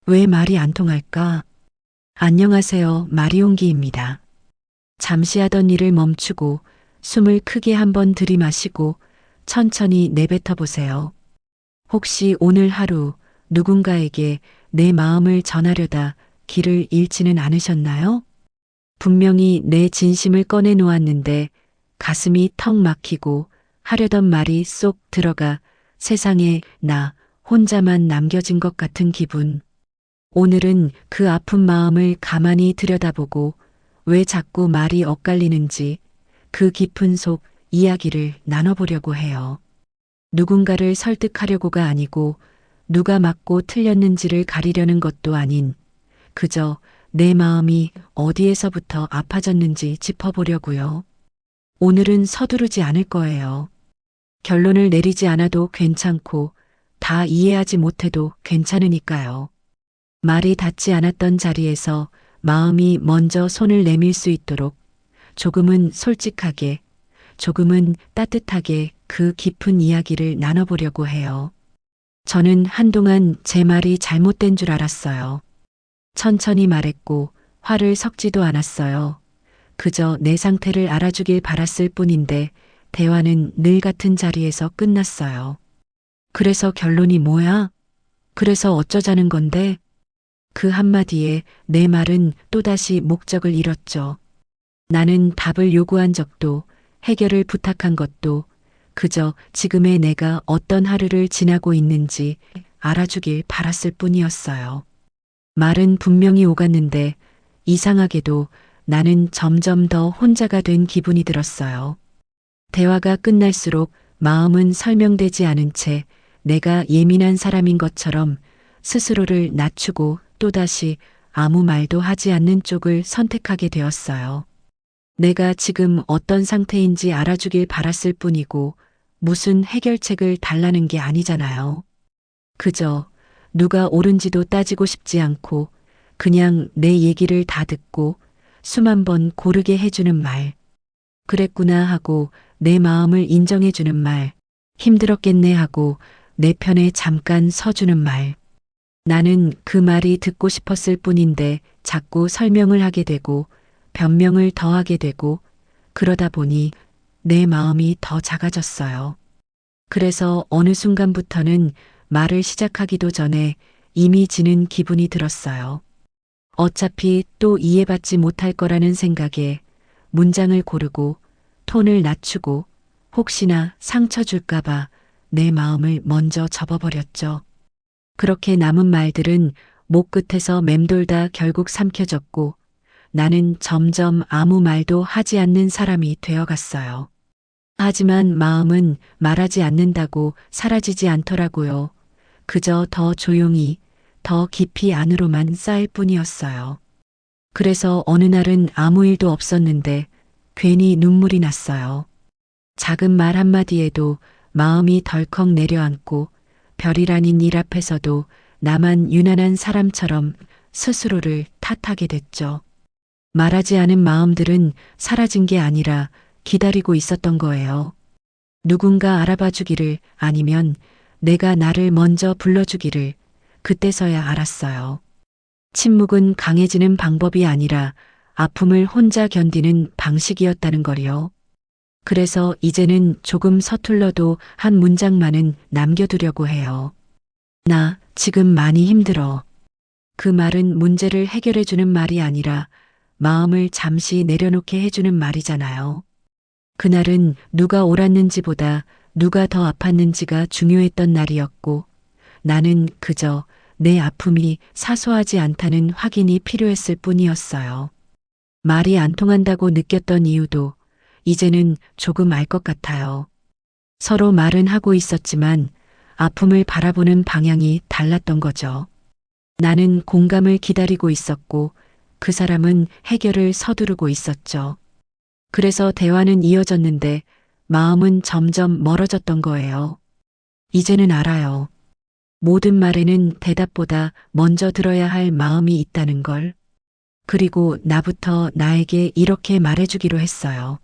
왜 말이 안 통할까? 안녕하세요. 마리옹기입니다. 잠시 하던 일을 멈추고 숨을 크게 한번 들이마시고 천천히 내뱉어 보세요. 혹시 오늘 하루 누군가에게 내 마음을 전하려다 길을 잃지는 않으셨나요? 분명히 내 진심을 꺼내 놓았는데 가슴이 턱 막히고 하려던 말이 쏙 들어가 세상에 나 혼자만 남겨진 것 같은 기분. 오늘은 그 아픈 마음을 가만히 들여다보고 왜 자꾸 말이 엇갈리는지 그 깊은 속 이야기를 나눠보려고 해요. 누군가를 설득하려고가 아니고 누가 맞고 틀렸는지를 가리려는 것도 아닌 그저 내 마음이 어디에서부터 아파졌는지 짚어보려고요. 오늘은 서두르지 않을 거예요. 결론을 내리지 않아도 괜찮고 다 이해하지 못해도 괜찮으니까요. 말이 닿지 않았던 자리에서 마음이 먼저 손을 내밀 수 있도록 조금은 솔직하게, 조금은 따뜻하게 그 깊은 이야기를 나눠보려고 해요. 저는 한동안 제 말이 잘못된 줄 알았어요. 천천히 말했고 화를 섞지도 않았어요. 그저 내 상태를 알아주길 바랐을 뿐인데 대화는 늘 같은 자리에서 끝났어요. 그래서 결론이 뭐야? 그래서 어쩌자는 건데? 그 한마디에 내 말은 또다시 목적을 잃었죠. 나는 답을 요구한 적도 해결을 부탁한 것도 그저 지금의 내가 어떤 하루를 지나고 있는지 알아주길 바랐을 뿐이었어요. 말은 분명히 오갔는데 이상하게도 나는 점점 더 혼자가 된 기분이 들었어요. 대화가 끝날수록 마음은 설명되지 않은 채 내가 예민한 사람인 것처럼 스스로를 낮추고 또다시 아무 말도 하지 않는 쪽을 선택하게 되었어요. 내가 지금 어떤 상태인지 알아주길 바랐을 뿐이고 무슨 해결책을 달라는 게 아니잖아요. 그저 누가 옳은지도 따지고 싶지 않고 그냥 내 얘기를 다 듣고 수만 번 고르게 해주는 말. 그랬구나 하고 내 마음을 인정해주는 말. 힘들었겠네 하고 내 편에 잠깐 서주는 말. 나는 그 말이 듣고 싶었을 뿐인데 자꾸 설명을 하게 되고 변명을 더하게 되고 그러다 보니 내 마음이 더 작아졌어요. 그래서 어느 순간부터는 말을 시작하기도 전에 이미 지는 기분이 들었어요. 어차피 또 이해받지 못할 거라는 생각에 문장을 고르고 톤을 낮추고 혹시나 상처 줄까봐 내 마음을 먼저 접어버렸죠. 그렇게 남은 말들은 목 끝에서 맴돌다 결국 삼켜졌고 나는 점점 아무 말도 하지 않는 사람이 되어갔어요. 하지만 마음은 말하지 않는다고 사라지지 않더라고요. 그저 더 조용히, 더 깊이 안으로만 쌓일 뿐이었어요. 그래서 어느 날은 아무 일도 없었는데 괜히 눈물이 났어요. 작은 말 한마디에도 마음이 덜컥 내려앉고 별일 아닌 일 앞에서도 나만 유난한 사람처럼 스스로를 탓하게 됐죠. 말하지 않은 마음들은 사라진 게 아니라 기다리고 있었던 거예요. 누군가 알아봐 주기를 아니면 내가 나를 먼저 불러주기를 그때서야 알았어요. 침묵은 강해지는 방법이 아니라 아픔을 혼자 견디는 방식이었다는 거리요. 그래서 이제는 조금 서툴러도 한 문장만은 남겨두려고 해요. 나 지금 많이 힘들어. 그 말은 문제를 해결해주는 말이 아니라 마음을 잠시 내려놓게 해주는 말이잖아요. 그날은 누가 옳았는지보다 누가 더 아팠는지가 중요했던 날이었고 나는 그저 내 아픔이 사소하지 않다는 확인이 필요했을 뿐이었어요. 말이 안 통한다고 느꼈던 이유도 이제는 조금 알 것 같아요. 서로 말은 하고 있었지만 아픔을 바라보는 방향이 달랐던 거죠. 나는 공감을 기다리고 있었고 그 사람은 해결을 서두르고 있었죠. 그래서 대화는 이어졌는데 마음은 점점 멀어졌던 거예요. 이제는 알아요. 모든 말에는 대답보다 먼저 들어야 할 마음이 있다는 걸. 그리고 나부터 나에게 이렇게 말해주기로 했어요.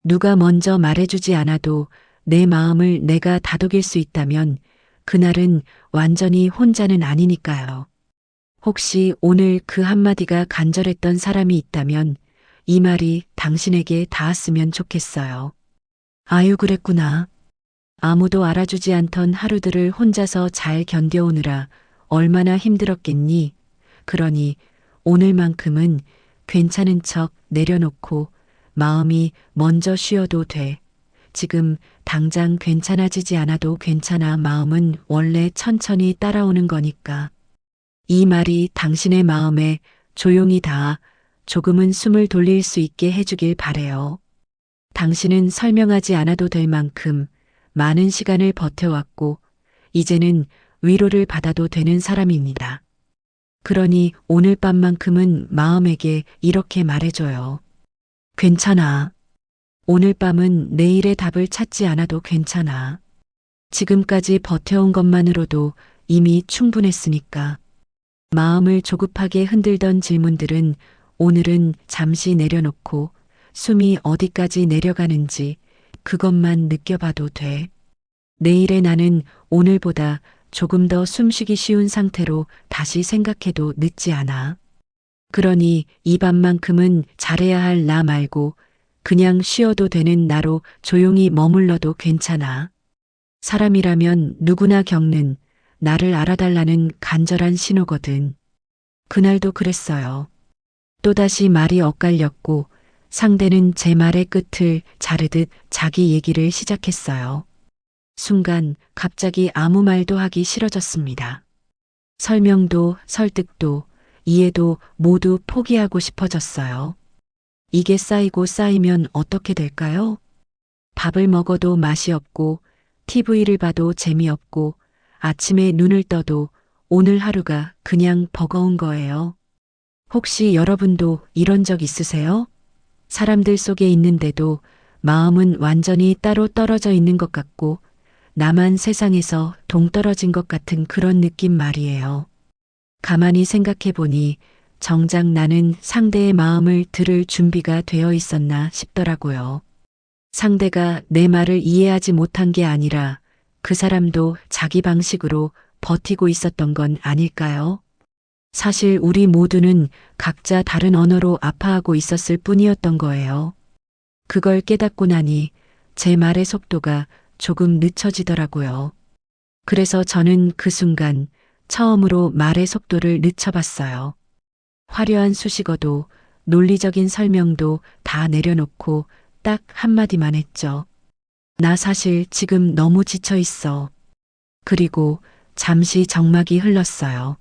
누가 먼저 말해주지 않아도 내 마음을 내가 다독일 수 있다면 그날은 완전히 혼자는 아니니까요. 혹시 오늘 그 한마디가 간절했던 사람이 있다면 이 말이 당신에게 닿았으면 좋겠어요. 아유, 그랬구나. 아무도 알아주지 않던 하루들을 혼자서 잘 견뎌오느라 얼마나 힘들었겠니? 그러니 오늘만큼은 괜찮은 척 내려놓고 마음이 먼저 쉬어도 돼. 지금 당장 괜찮아지지 않아도 괜찮아. 마음은 원래 천천히 따라오는 거니까. 이 말이 당신의 마음에 조용히 닿아 조금은 숨을 돌릴 수 있게 해주길 바래요. 당신은 설명하지 않아도 될 만큼 많은 시간을 버텨왔고 이제는 위로를 받아도 되는 사람입니다. 그러니 오늘 밤만큼은 마음에게 이렇게 말해줘요. 괜찮아. 오늘 밤은 내일의 답을 찾지 않아도 괜찮아. 지금까지 버텨온 것만으로도 이미 충분했으니까. 마음을 조급하게 흔들던 질문들은 오늘은 잠시 내려놓고 숨이 어디까지 내려가는지 그것만 느껴봐도 돼. 내일의 나는 오늘보다 조금 더 숨쉬기 쉬운 상태로 다시 생각해도 늦지 않아. 그러니 이 밤만큼은 잘해야 할 나 말고 그냥 쉬어도 되는 나로 조용히 머물러도 괜찮아. 사람이라면 누구나 겪는 나를 알아달라는 간절한 신호거든. 그날도 그랬어요. 또다시 말이 엇갈렸고 상대는 제 말의 끝을 자르듯 자기 얘기를 시작했어요. 순간 갑자기 아무 말도 하기 싫어졌습니다. 설명도 설득도 이해도 모두 포기하고 싶어졌어요. 이게 쌓이고 쌓이면 어떻게 될까요? 밥을 먹어도 맛이 없고 TV를 봐도 재미없고 아침에 눈을 떠도 오늘 하루가 그냥 버거운 거예요. 혹시 여러분도 이런 적 있으세요? 사람들 속에 있는데도 마음은 완전히 따로 떨어져 있는 것 같고 나만 세상에서 동떨어진 것 같은 그런 느낌 말이에요. 가만히 생각해 보니 정작 나는 상대의 마음을 들을 준비가 되어 있었나 싶더라고요. 상대가 내 말을 이해하지 못한 게 아니라 그 사람도 자기 방식으로 버티고 있었던 건 아닐까요? 사실 우리 모두는 각자 다른 언어로 아파하고 있었을 뿐이었던 거예요. 그걸 깨닫고 나니 제 말의 속도가 조금 늦춰지더라고요. 그래서 저는 그 순간 처음으로 말의 속도를 늦춰봤어요. 화려한 수식어도 논리적인 설명도 다 내려놓고 딱 한마디만 했죠. 나 사실 지금 너무 지쳐 있어. 그리고 잠시 정막이 흘렀어요.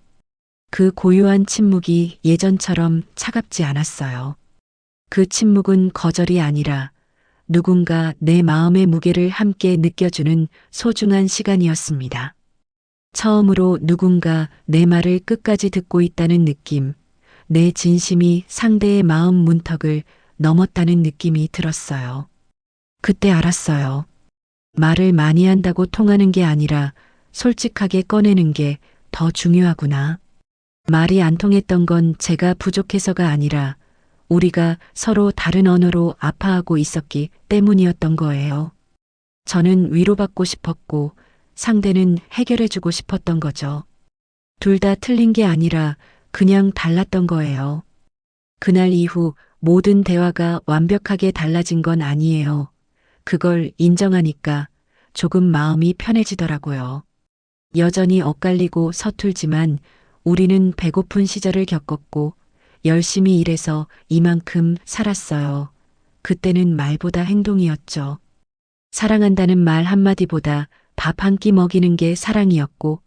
그 고요한 침묵이 예전처럼 차갑지 않았어요. 그 침묵은 거절이 아니라 누군가 내 마음의 무게를 함께 느껴주는 소중한 시간이었습니다. 처음으로 누군가 내 말을 끝까지 듣고 있다는 느낌, 내 진심이 상대의 마음 문턱을 넘었다는 느낌이 들었어요. 그때 알았어요. 말을 많이 한다고 통하는 게 아니라 솔직하게 꺼내는 게 더 중요하구나. 말이 안 통했던 건 제가 부족해서가 아니라 우리가 서로 다른 언어로 아파하고 있었기 때문이었던 거예요. 저는 위로받고 싶었고 상대는 해결해주고 싶었던 거죠. 둘 다 틀린 게 아니라 그냥 달랐던 거예요. 그날 이후 모든 대화가 완벽하게 달라진 건 아니에요. 그걸 인정하니까 조금 마음이 편해지더라고요. 여전히 엇갈리고 서툴지만 우리는 배고픈 시절을 겪었고 열심히 일해서 이만큼 살았어요. 그때는 말보다 행동이었죠. 사랑한다는 말 한마디보다 밥 한 끼 먹이는 게 사랑이었고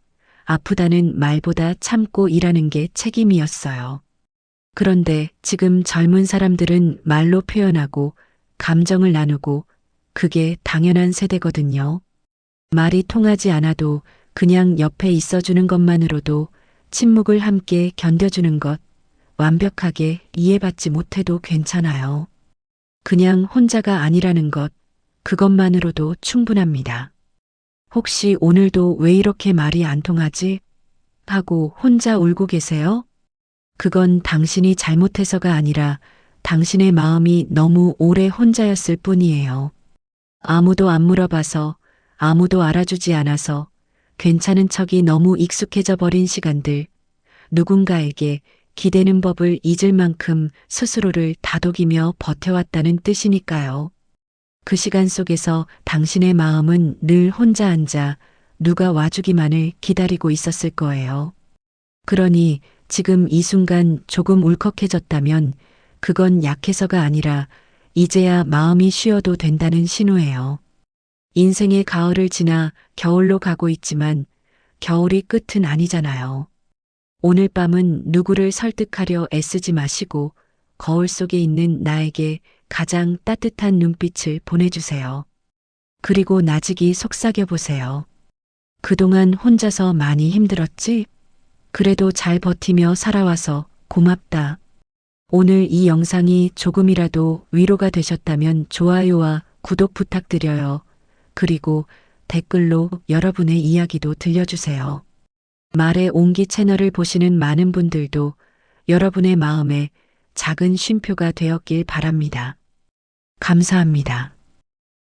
아프다는 말보다 참고 일하는 게 책임이었어요. 그런데 지금 젊은 사람들은 말로 표현하고 감정을 나누고 그게 당연한 세대거든요. 말이 통하지 않아도 그냥 옆에 있어주는 것만으로도 침묵을 함께 견뎌주는 것, 완벽하게 이해받지 못해도 괜찮아요. 그냥 혼자가 아니라는 것, 그것만으로도 충분합니다. 혹시 오늘도 왜 이렇게 말이 안 통하지? 하고 혼자 울고 계세요? 그건 당신이 잘못해서가 아니라 당신의 마음이 너무 오래 혼자였을 뿐이에요. 아무도 안 물어봐서, 아무도 알아주지 않아서 괜찮은 척이 너무 익숙해져 버린 시간들, 누군가에게 기대는 법을 잊을 만큼 스스로를 다독이며 버텨왔다는 뜻이니까요. 그 시간 속에서 당신의 마음은 늘 혼자 앉아 누가 와주기만을 기다리고 있었을 거예요. 그러니 지금 이 순간 조금 울컥해졌다면 그건 약해서가 아니라 이제야 마음이 쉬어도 된다는 신호예요. 인생의 가을을 지나 겨울로 가고 있지만 겨울이 끝은 아니잖아요. 오늘 밤은 누구를 설득하려 애쓰지 마시고 거울 속에 있는 나에게 가장 따뜻한 눈빛을 보내주세요. 그리고 나직이 속삭여 보세요. 그동안 혼자서 많이 힘들었지? 그래도 잘 버티며 살아와서 고맙다. 오늘 이 영상이 조금이라도 위로가 되셨다면 좋아요와 구독 부탁드려요. 그리고 댓글로 여러분의 이야기도 들려주세요. 말의 온기 채널을 보시는 많은 분들도 여러분의 마음에 작은 쉼표가 되었길 바랍니다. 감사합니다.